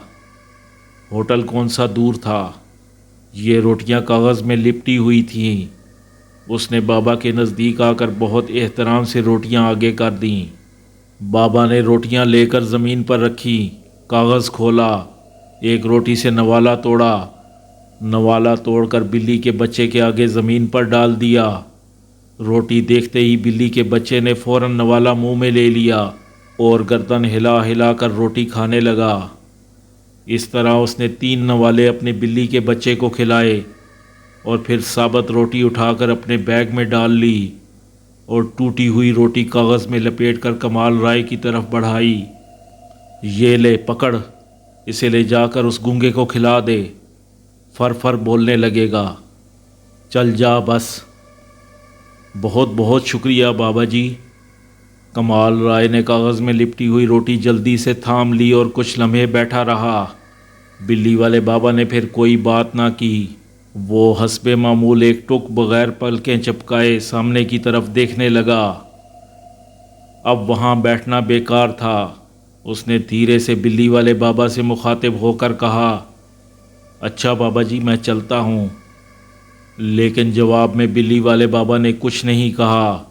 ہوٹل کون سا دور تھا، یہ روٹیاں کاغذ میں لپٹی ہوئی تھیں۔ اس نے بابا کے نزدیک آ کر بہت احترام سے روٹیاں آگے کر دیں۔ بابا نے روٹیاں لے کر زمین پر رکھی، کاغذ کھولا، ایک روٹی سے نوالا توڑا، نوالا توڑ کر بلی کے بچے کے آگے زمین پر ڈال دیا۔ روٹی دیکھتے ہی بلی کے بچے نے فوراً نوالا منہ میں لے لیا اور گردن ہلا ہلا کر روٹی کھانے لگا۔ اس طرح اس نے 3 نوالے اپنے بلی کے بچے کو کھلائے اور پھر ثابت روٹی اٹھا کر اپنے بیگ میں ڈال لی اور ٹوٹی ہوئی روٹی کاغذ میں لپیٹ کر کمال رائے کی طرف بڑھائی۔ یہ لے پکڑ، اسے لے جا کر اس گونگے کو کھلا دے، فر فر بولنے لگے گا، چل جا بس۔ بہت بہت شکریہ بابا جی۔ کمال رائے نے کاغذ میں لپٹی ہوئی روٹی جلدی سے تھام لی اور کچھ لمحے بیٹھا رہا۔ بلی والے بابا نے پھر کوئی بات نہ کی، وہ حسب معمول ایک ٹک بغیر پلکیں چپکائے سامنے کی طرف دیکھنے لگا۔ اب وہاں بیٹھنا بیکار تھا۔ اس نے دھیرے سے بلی والے بابا سے مخاطب ہو کر کہا، اچھا بابا جی میں چلتا ہوں۔ لیکن جواب میں بلی والے بابا نے کچھ نہیں کہا،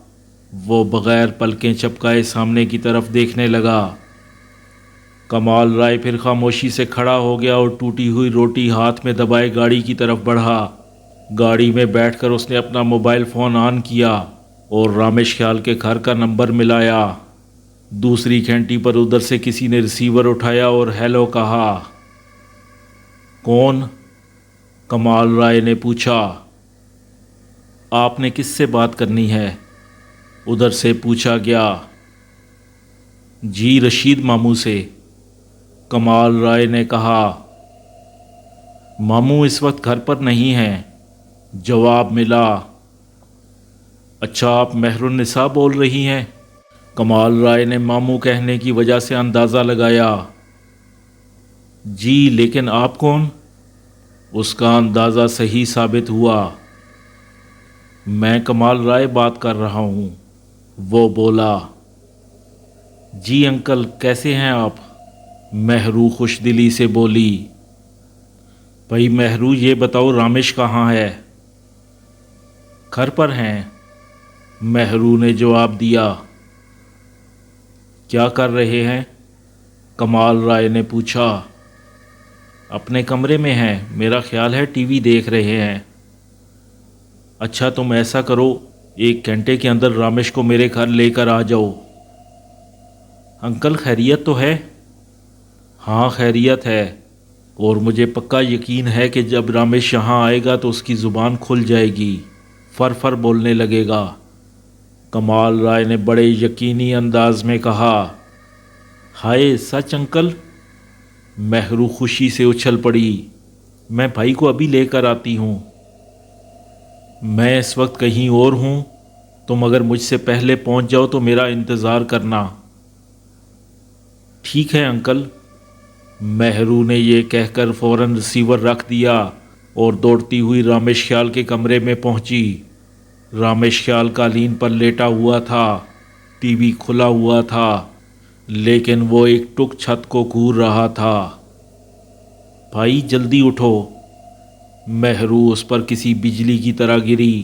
وہ بغیر پلکیں چپکائے سامنے کی طرف دیکھنے لگا۔ کمال رائے پھر خاموشی سے کھڑا ہو گیا اور ٹوٹی ہوئی روٹی ہاتھ میں دبائے گاڑی کی طرف بڑھا۔ گاڑی میں بیٹھ کر اس نے اپنا موبائل فون آن کیا اور رامیش خیال کے گھر کا نمبر ملایا۔ دوسری گھنٹی پر ادھر سے کسی نے ریسیور اٹھایا اور ہیلو کہا۔ کون؟ کمال رائے نے پوچھا۔ آپ نے کس سے بات کرنی ہے؟ ادھر سے پوچھا گیا۔ جی رشید ماموں سے، کمال رائے نے کہا۔ ماموں اس وقت گھر پر نہیں ہیں، جواب ملا۔ اچھا آپ مہر النساء بول رہی ہیں؟ کمال رائے نے ماموں کہنے کی وجہ سے اندازہ لگایا۔ جی لیکن آپ کون؟ اس کا اندازہ صحیح ثابت ہوا۔ میں کمال رائے بات کر رہا ہوں، وہ بولا۔ جی انکل کیسے ہیں آپ؟ مہرو خوش دلی سے بولی۔ بھائی مہرو یہ بتاؤ رامیش کہاں ہے؟ گھر پر ہیں، مہرو نے جواب دیا۔ کیا کر رہے ہیں؟ کمال رائے نے پوچھا۔ اپنے کمرے میں ہیں، میرا خیال ہے ٹی وی دیکھ رہے ہیں۔ اچھا تم ایسا کرو، 1 گھنٹے کے اندر رامیش کو میرے گھر لے کر آ جاؤ۔ انکل خیریت تو ہے؟ ہاں خیریت ہے، اور مجھے پکا یقین ہے کہ جب رامیش یہاں آئے گا تو اس کی زبان کھل جائے گی، فر فر بولنے لگے گا۔ کمال رائے نے بڑے یقینی انداز میں کہا۔ ہائے سچ انکل؟ مہرو خوشی سے اچھل پڑی۔ میں بھائی کو ابھی لے کر آتی ہوں۔ میں اس وقت کہیں اور ہوں، تم اگر مجھ سے پہلے پہنچ جاؤ تو میرا انتظار کرنا۔ ٹھیک ہے انکل۔ مہرو نے یہ کہہ کر فوراً ریسیور رکھ دیا اور دوڑتی ہوئی رامیش خیال کے کمرے میں پہنچی۔ رامیش خیال قالین پر لیٹا ہوا تھا، ٹی وی کھلا ہوا تھا، لیکن وہ ایک ٹک چھت کو گھور رہا تھا۔ بھائی جلدی اٹھو، مہرو اس پر کسی بجلی کی طرح گری۔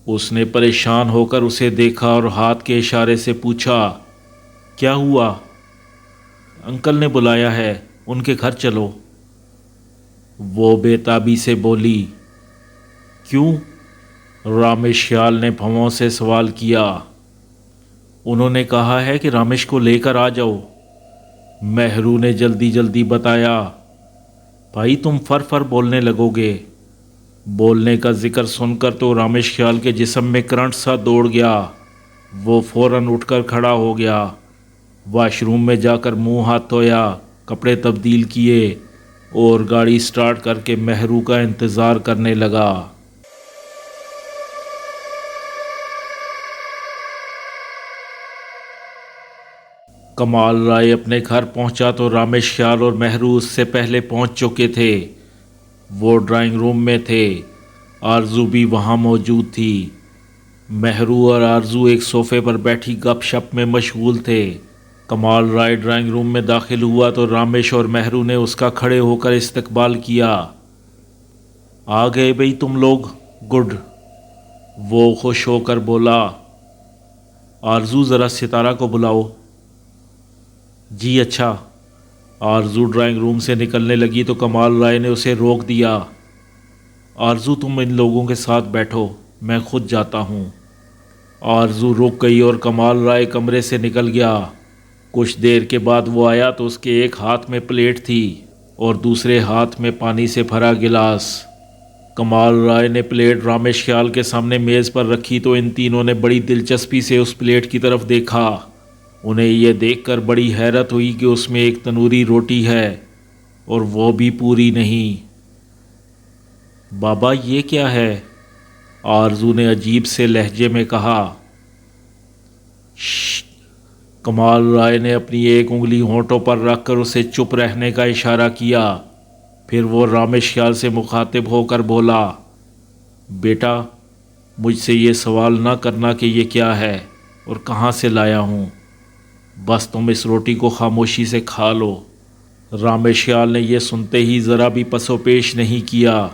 اس نے پریشان ہو کر اسے دیکھا اور ہاتھ کے اشارے سے پوچھا، کیا ہوا؟ انکل نے بلایا ہے، ان کے گھر چلو۔ وہ بے تابی سے بولی۔ کیوں؟ رامیش خیال نے بھووں سے سوال کیا۔ انہوں نے کہا ہے کہ رامیش کو لے کر آ جاؤ، مہرو نے جلدی جلدی بتایا۔ بھائی تم فر فر بولنے لگو گے۔ بولنے کا ذکر سن کر تو رامیش خیال کے جسم میں کرنٹ سا دوڑ گیا۔ وہ فوراً اٹھ کر کھڑا ہو گیا، واش روم میں جا کر منہ ہاتھ دھویا، کپڑے تبدیل کیے اور گاڑی سٹارٹ کر کے مہرو کا انتظار کرنے لگا۔ کمال رائے اپنے گھر پہنچا تو رامیش خیال اور مہرو اس سے پہلے پہنچ چکے تھے۔ وہ ڈرائنگ روم میں تھے، آرزو بھی وہاں موجود تھی۔ مہرو اور آرزو ایک صوفے پر بیٹھی گپ شپ میں مشغول تھے۔ کمال رائے ڈرائنگ روم میں داخل ہوا تو رامیش اور مہرو نے اس کا کھڑے ہو کر استقبال کیا۔ آ گئے بھئی تم لوگ، گڈ، وہ خوش ہو کر بولا۔ آرزو ذرا ستارہ کو بلاؤ۔ جی اچھا۔ آرزو ڈرائنگ روم سے نکلنے لگی تو کمال رائے نے اسے روک دیا۔ آرزو تم ان لوگوں کے ساتھ بیٹھو، میں خود جاتا ہوں۔ آرزو رک گئی اور کمال رائے کمرے سے نکل گیا۔ کچھ دیر کے بعد وہ آیا تو اس کے ایک ہاتھ میں پلیٹ تھی اور دوسرے ہاتھ میں پانی سے بھرا گلاس۔ کمال رائے نے پلیٹ رامیش خیال کے سامنے میز پر رکھی تو ان تینوں نے بڑی دلچسپی سے اس پلیٹ کی طرف دیکھا۔ انہیں یہ دیکھ کر بڑی حیرت ہوئی کہ اس میں ایک تنوری روٹی ہے اور وہ بھی پوری نہیں۔ بابا یہ کیا ہے؟ آرزو نے عجیب سے لہجے میں کہا۔ شش! کمال رائے نے اپنی ایک انگلی ہونٹوں پر رکھ کر اسے چپ رہنے کا اشارہ کیا۔ پھر وہ رامیش خیال سے مخاطب ہو کر بولا، بیٹا مجھ سے یہ سوال نہ کرنا کہ یہ کیا ہے اور کہاں سے لایا ہوں، بس تم اس روٹی کو خاموشی سے کھا لو۔ رامیش خیال نے یہ سنتے ہی ذرا بھی پس و پیش نہیں کیا۔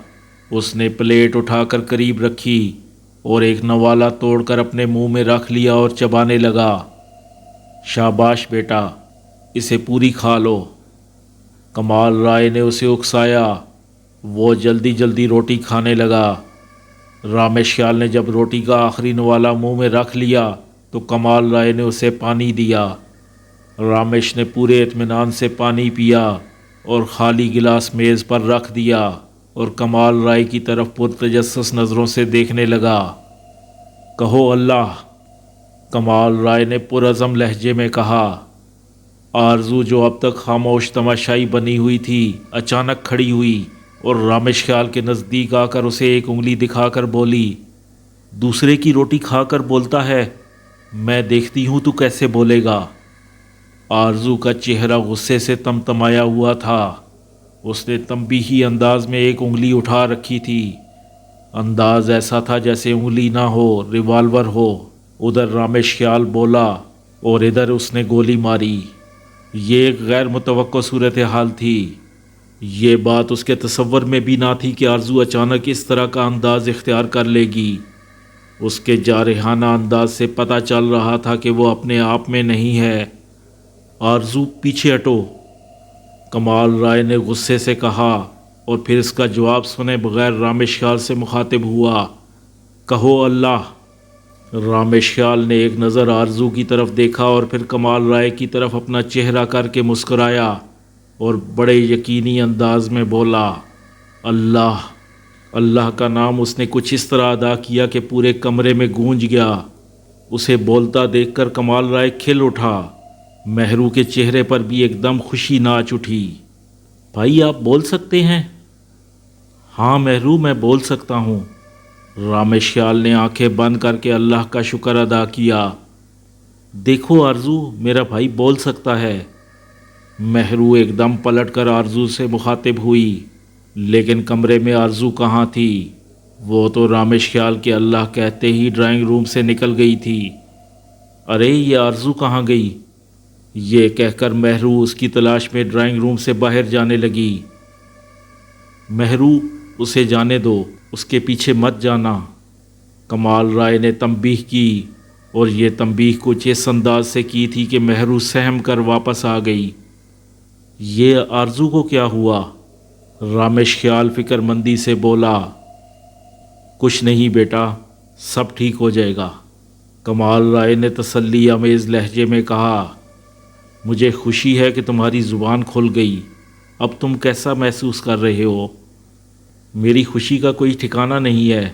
اس نے پلیٹ اٹھا کر قریب رکھی اور ایک نوالا توڑ کر اپنے منہ میں رکھ لیا اور چبانے لگا۔ شاباش بیٹا، اسے پوری کھا لو۔ کمال رائے نے اسے اکسایا۔ وہ جلدی جلدی روٹی کھانے لگا۔ رامیش خیال نے جب روٹی کا آخری نوالا منہ میں رکھ لیا تو کمال رائے نے اسے پانی دیا۔ رامیش نے پورے اطمینان سے پانی پیا اور خالی گلاس میز پر رکھ دیا اور کمال رائے کی طرف پرتجسس نظروں سے دیکھنے لگا۔ کہو اللہ، کمال رائے نے پرعزم لہجے میں کہا۔ آرزو جو اب تک خاموش تماشائی بنی ہوئی تھی اچانک کھڑی ہوئی اور رامیش خیال کے نزدیک آ کر اسے ایک انگلی دکھا کر بولی، دوسرے کی روٹی کھا کر بولتا ہے، میں دیکھتی ہوں تو کیسے بولے گا۔ آرزو کا چہرہ غصے سے تمتمایا ہوا تھا۔ اس نے تنبیہی انداز میں ایک انگلی اٹھا رکھی تھی۔ انداز ایسا تھا جیسے انگلی نہ ہو، ریوالور ہو۔ ادھر رامیش خیال بولا اور ادھر اس نے گولی ماری۔ یہ ایک غیر متوقع صورتحال تھی۔ یہ بات اس کے تصور میں بھی نہ تھی کہ آرزو اچانک اس طرح کا انداز اختیار کر لے گی۔ اس کے جارحانہ انداز سے پتہ چل رہا تھا کہ وہ اپنے آپ میں نہیں ہے۔ آرزو پیچھے ہٹو، کمال رائے نے غصے سے کہا اور پھر اس کا جواب سنے بغیر رامیش خیال سے مخاطب ہوا، کہو اللہ۔ رامیش خیال نے ایک نظر آرزو کی طرف دیکھا اور پھر کمال رائے کی طرف اپنا چہرہ کر کے مسکرایا اور بڑے یقینی انداز میں بولا، اللہ۔ اللہ کا نام اس نے کچھ اس طرح ادا کیا کہ پورے کمرے میں گونج گیا۔ اسے بولتا دیکھ کر کمال رائے کھل اٹھا۔ مہرو کے چہرے پر بھی ایک دم خوشی ناچ اٹھی۔ بھائی آپ بول سکتے ہیں؟ ہاں مہرو، میں بول سکتا ہوں۔ رامیش خیال نے آنکھیں بند کر کے اللہ کا شکر ادا کیا۔ دیکھو آرزو، میرا بھائی بول سکتا ہے۔ مہرو ایک دم پلٹ کر آرزو سے مخاطب ہوئی، لیکن کمرے میں آرزو کہاں تھی؟ وہ تو رامیش خیال کے اللہ کہتے ہی ڈرائنگ روم سے نکل گئی تھی۔ ارے یہ آرزو کہاں گئی؟ یہ کہہ کر مہرو اس کی تلاش میں ڈرائنگ روم سے باہر جانے لگی۔ مہرو، اسے جانے دو، اس کے پیچھے مت جانا، کمال رائے نے تنبیہ کی، اور یہ تنبیہ کچھ اس انداز سے کی تھی کہ مہرو سہم کر واپس آ گئی۔ یہ آرزو کو کیا ہوا؟ رامیش خیال فکر مندی سے بولا۔ کچھ نہیں بیٹا، سب ٹھیک ہو جائے گا، کمال رائے نے تسلی آمیز لہجے میں کہا۔ مجھے خوشی ہے کہ تمہاری زبان کھل گئی۔ اب تم کیسا محسوس کر رہے ہو؟ میری خوشی کا کوئی ٹھکانہ نہیں ہے،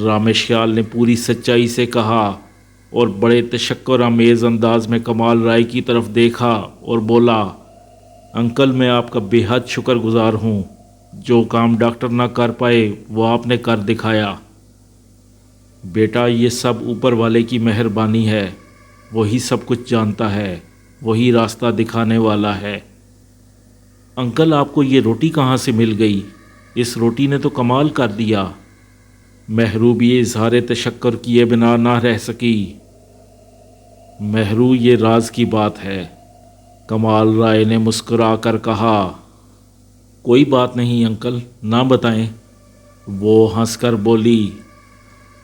رامیش خیال نے پوری سچائی سے کہا اور بڑے تشکر آمیز انداز میں کمال رائے کی طرف دیکھا اور بولا، انکل میں آپ کا بے حد شکر گزار ہوں۔ جو کام ڈاکٹر نہ کر پائے وہ آپ نے کر دکھایا۔ بیٹا یہ سب اوپر والے کی مہربانی ہے، وہی سب کچھ جانتا ہے۔ وہی راستہ دکھانے والا ہے۔ انکل آپ کو یہ روٹی کہاں سے مل گئی؟ اس روٹی نے تو کمال کر دیا۔ مہرو بھی اظہار تشکر کیے بنا نہ رہ سکی۔ مہرو یہ راز کی بات ہے، کمال رائے نے مسکرا کر کہا۔ کوئی بات نہیں انکل، نہ بتائیں۔ وہ ہنس کر بولی۔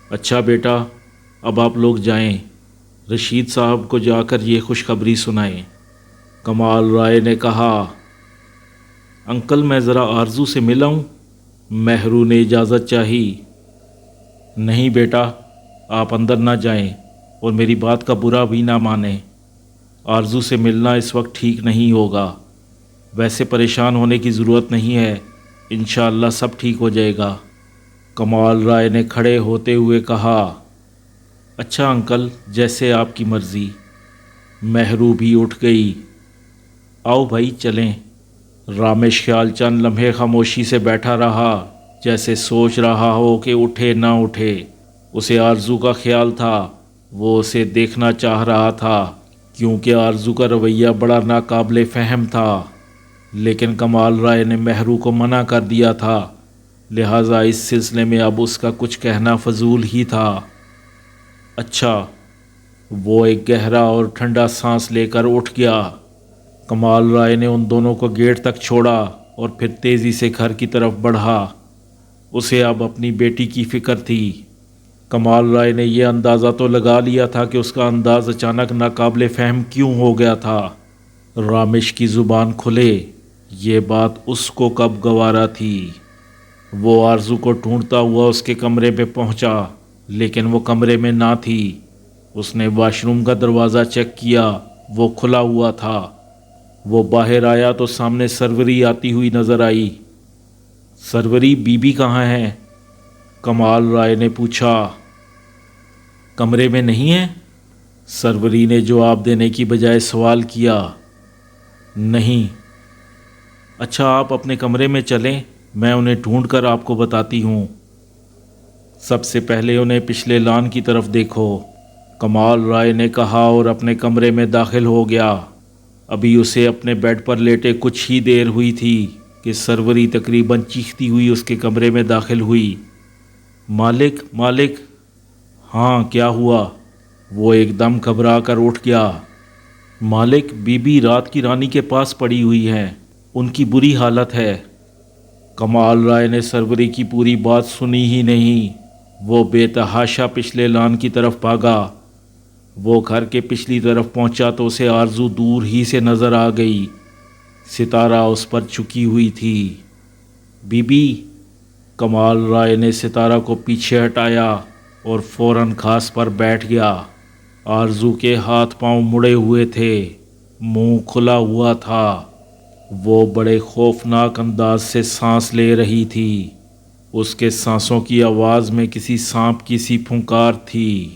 اچھا بیٹا، اب آپ لوگ جائیں، رشید صاحب کو جا کر یہ خوشخبری سنائیں۔ کمال رائے نے کہا۔ انکل میں ذرا آرزو سے مل آؤں؟ مہرو نے اجازت چاہی۔ نہیں بیٹا، آپ اندر نہ جائیں اور میری بات کا برا بھی نہ مانیں۔ آرزو سے ملنا اس وقت ٹھیک نہیں ہوگا۔ ویسے پریشان ہونے کی ضرورت نہیں ہے، انشاءاللہ سب ٹھیک ہو جائے گا۔ کمال رائے نے کھڑے ہوتے ہوئے کہا۔ اچھا انکل، جیسے آپ کی مرضی۔ مہرو بھی اٹھ گئی۔ آؤ بھائی چلیں۔ رامش خیال چند لمحے خاموشی سے بیٹھا رہا، جیسے سوچ رہا ہو کہ اٹھے نہ اٹھے۔ اسے آرزو کا خیال تھا، وہ اسے دیکھنا چاہ رہا تھا، کیونکہ آرزو کا رویہ بڑا ناقابل فہم تھا، لیکن کمال رائے نے مہرو کو منع کر دیا تھا، لہٰذا اس سلسلے میں اب اس کا کچھ کہنا فضول ہی تھا۔ اچھا، وہ ایک گہرا اور ٹھنڈا سانس لے کر اٹھ گیا۔ کمال رائے نے ان دونوں کو گیٹ تک چھوڑا اور پھر تیزی سے گھر کی طرف بڑھا۔ اسے اب اپنی بیٹی کی فکر تھی۔ کمال رائے نے یہ اندازہ تو لگا لیا تھا کہ اس کا انداز اچانک ناقابل فہم کیوں ہو گیا تھا۔ رامش کی زبان کھلے، یہ بات اس کو کب گوارا تھی۔ وہ آرزو کو ڈھونڈتا ہوا اس کے کمرے میں پہنچا، لیکن وہ کمرے میں نہ تھی۔ اس نے واش روم کا دروازہ چیک کیا، وہ کھلا ہوا تھا۔ وہ باہر آیا تو سامنے سروری آتی ہوئی نظر آئی۔ سروری، بی بی کہاں ہے؟ کمال رائے نے پوچھا۔ کمرے میں نہیں ہے؟ سروری نے جواب دینے کی بجائے سوال کیا۔ نہیں۔ اچھا آپ اپنے کمرے میں چلیں، میں انہیں ڈھونڈ کر آپ کو بتاتی ہوں۔ سب سے پہلے انہیں پچھلے لان کی طرف دیکھو، کمال رائے نے کہا اور اپنے کمرے میں داخل ہو گیا۔ ابھی اسے اپنے بیڈ پر لیٹے کچھ ہی دیر ہوئی تھی کہ سروری تقریباً چیختی ہوئی اس کے کمرے میں داخل ہوئی۔ مالک، مالک! ہاں کیا ہوا؟ وہ ایک دم گھبرا کر اٹھ گیا۔ مالک، بی بی رات کی رانی کے پاس پڑی ہوئی ہیں، ان کی بری حالت ہے۔ کمال رائے نے سروری کی پوری بات سنی ہی نہیں، وہ بے تحاشا پچھلے لان کی طرف بھاگا۔ وہ گھر کے پچھلی طرف پہنچا تو اسے آرزو دور ہی سے نظر آ گئی، ستارہ اس پر جھکی ہوئی تھی۔ Be be! کمال رائے نے ستارہ کو پیچھے ہٹایا اور فوراً گھاس پر بیٹھ گیا۔ آرزو کے ہاتھ پاؤں مڑے ہوئے تھے، منہ کھلا ہوا تھا، وہ بڑے خوفناک انداز سے سانس لے رہی تھی۔ اس کے سانسوں کی آواز میں کسی سانپ کی سی پھونکار تھی۔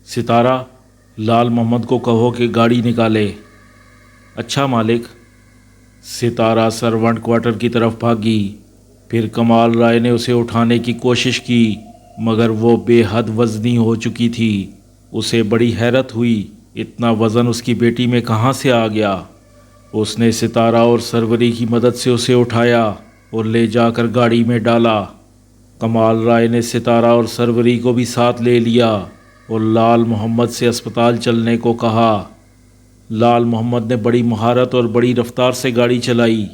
ستارہ، لال محمد کو کہو کہ گاڑی نکالے۔ اچھا مالک۔ ستارہ سرونٹ کوارٹر کی طرف بھاگی، پھر کمال رائے نے اسے اٹھانے کی کوشش کی، مگر وہ بے حد وزنی ہو چکی تھی۔ اسے بڑی حیرت ہوئی، اتنا وزن اس کی بیٹی میں کہاں سے آ گیا۔ اس نے ستارہ اور سروری کی مدد سے اسے اٹھایا اور لے جا کر گاڑی میں ڈالا۔ کمال رائے نے ستارہ اور سروری کو بھی ساتھ لے لیا اور لال محمد سے اسپتال چلنے کو کہا۔ لال محمد نے بڑی مہارت اور بڑی رفتار سے گاڑی چلائی،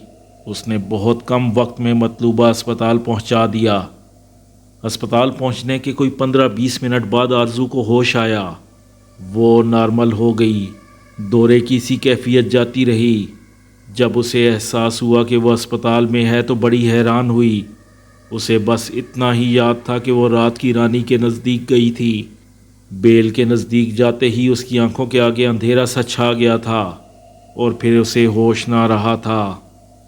اس نے بہت کم وقت میں مطلوبہ اسپتال پہنچا دیا۔ اسپتال پہنچنے کے کوئی 15-20 منٹ بعد آرزو کو ہوش آیا، وہ نارمل ہو گئی، دورے کی سی کیفیت جاتی رہی۔ جب اسے احساس ہوا کہ وہ اسپتال میں ہے تو بڑی حیران ہوئی، اسے بس اتنا ہی یاد تھا کہ وہ رات کی رانی کے نزدیک گئی تھی۔ بیل کے نزدیک جاتے ہی اس کی آنکھوں کے آگے اندھیرا سا چھا گیا تھا اور پھر اسے ہوش نہ رہا تھا۔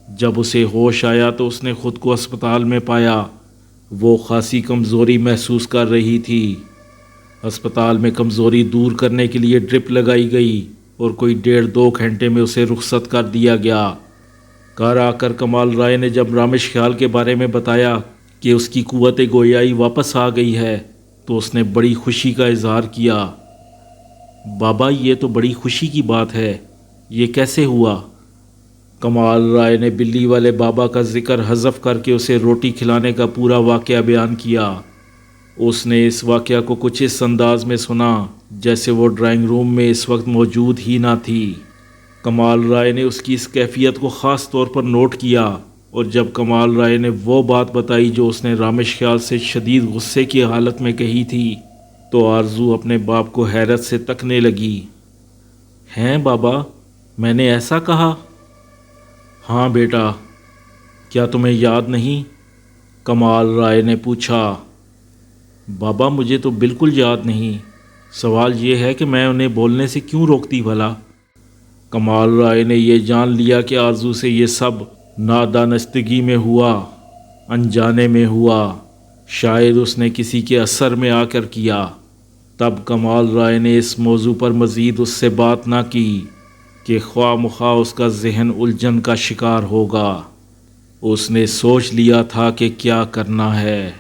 جب اسے ہوش آیا تو اس نے خود کو اسپتال میں پایا، وہ خاصی کمزوری محسوس کر رہی تھی۔ اسپتال میں کمزوری دور کرنے کے لیے ڈرپ لگائی گئی اور کوئی 1.5-2 گھنٹے میں اسے رخصت کر دیا گیا۔ گھر آ کر کمال رائے نے جب رامش خیال کے بارے میں بتایا کہ اس کی قوت گویائی واپس آ گئی ہے تو اس نے بڑی خوشی کا اظہار کیا۔ بابا یہ تو بڑی خوشی کی بات ہے، یہ کیسے ہوا؟ کمال رائے نے بلی والے بابا کا ذکر حذف کر کے اسے روٹی کھلانے کا پورا واقعہ بیان کیا۔ اس نے اس واقعہ کو کچھ اس انداز میں سنا جیسے وہ ڈرائنگ روم میں اس وقت موجود ہی نہ تھی۔ کمال رائے نے اس کی اس کیفیت کو خاص طور پر نوٹ کیا، اور جب کمال رائے نے وہ بات بتائی جو اس نے رامش خیال سے شدید غصے کی حالت میں کہی تھی تو آرزو اپنے باپ کو حیرت سے تکنے لگی۔ ہیں بابا، میں نے ایسا کہا؟ ہاں بیٹا، کیا تمہیں یاد نہیں؟ کمال رائے نے پوچھا۔ بابا مجھے تو بالکل یاد نہیں، سوال یہ ہے کہ میں انہیں بولنے سے کیوں روکتی بھلا؟ کمال رائے نے یہ جان لیا کہ آرزو سے یہ سب نادانستگی میں ہوا، انجانے میں ہوا، شاید اس نے کسی کے اثر میں آ کر کیا۔ تب کمال رائے نے اس موضوع پر مزید اس سے بات نہ کی کہ خواہ مخواہ اس کا ذہن الجھن کا شکار ہوگا۔ اس نے سوچ لیا تھا کہ کیا کرنا ہے۔